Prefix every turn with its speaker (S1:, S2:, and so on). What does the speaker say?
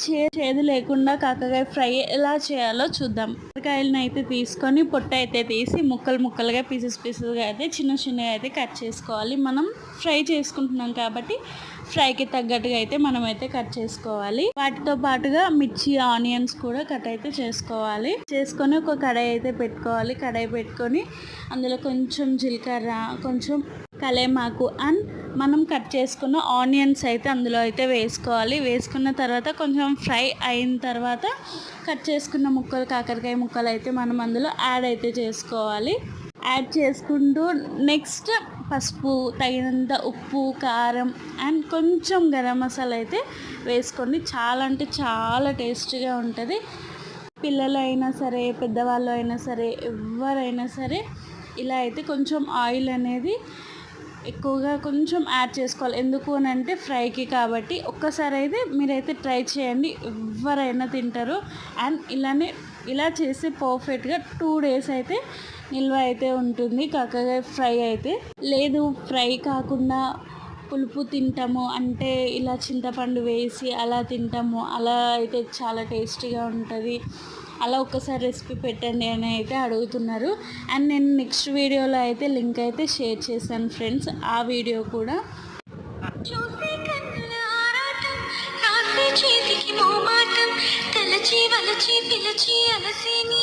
S1: చేదు లేకుండా కాకరకాయ ఫ్రై ఎలా చేయాలో చూద్దాం. కాకరకాయలను అయితే తీసుకొని పొట్టు అయితే తీసి ముక్కలు ముక్కలుగా పీసెస్గా అయితే చిన్న చిన్నగా అయితే కట్ చేసుకోవాలి. మనం ఫ్రై చేసుకుంటున్నాం కాబట్టి ఫ్రైకి తగ్గట్టుగా అయితే మనం అయితే కట్ చేసుకోవాలి. వాటితో పాటుగా మిర్చి ఆనియన్స్ కూడా కట్ అయితే చేసుకోవాలి. చేసుకొని ఒక కడాయి అయితే పెట్టుకోవాలి. కడాయి పెట్టుకొని అందులో కొంచెం జీలకర్ర, కొంచెం కలేమాకు అండ్ మనం కట్ చేసుకున్న ఆనియన్స్ అయితే అందులో అయితే వేసుకోవాలి. వేసుకున్న తర్వాత కొంచెం ఫ్రై అయిన తర్వాత కట్ చేసుకున్న ముక్కలు కాకరకాయ ముక్కలు అయితే మనం అందులో యాడ్ అయితే చేసుకోవాలి. యాడ్ చేసుకుంటూ నెక్స్ట్ పసుపు, తగినంత ఉప్పు, కారం అండ్ కొంచెం గరం మసాలా అయితే వేసుకొని చాలా అంటే చాలా టేస్టీగా ఉంటుంది. పిల్లలు అయినా సరే, పెద్దవాళ్ళు అయినా సరే, ఎవరైనా సరే ఇలా అయితే కొంచెం ఆయిల్ అనేది ఎక్కువగా కొంచెం యాడ్ చేసుకోవాలి. ఎందుకు అని అంటే ఫ్రైకి కాబట్టి ఒక్కసారి అయితే మీరైతే ట్రై చేయండి, ఎవరైనా తింటారు. అండ్ ఇలా చేసి పర్ఫెక్ట్గా 2 days అయితే నిల్వ అయితే ఉంటుంది కాకరకాయ ఫ్రై అయితే. లేదు ఫ్రై కాకుండా పులుపు తింటాము అంటే ఇలా చింతపండు వేసి అలా తింటాము, అలా అయితే చాలా టేస్టీగా ఉంటుంది. అలా ఒక్కసారి రెసిపీ పెట్టండి అని అయితే అడుగుతున్నారు. అండ్ నేను నెక్స్ట్ వీడియోలో అయితే లింక్ అయితే షేర్ చేశాను ఫ్రెండ్స్, ఆ వీడియో కూడా.
S2: చేతికి మోమాటం తలచి వలచి పిలచి అలసి నీ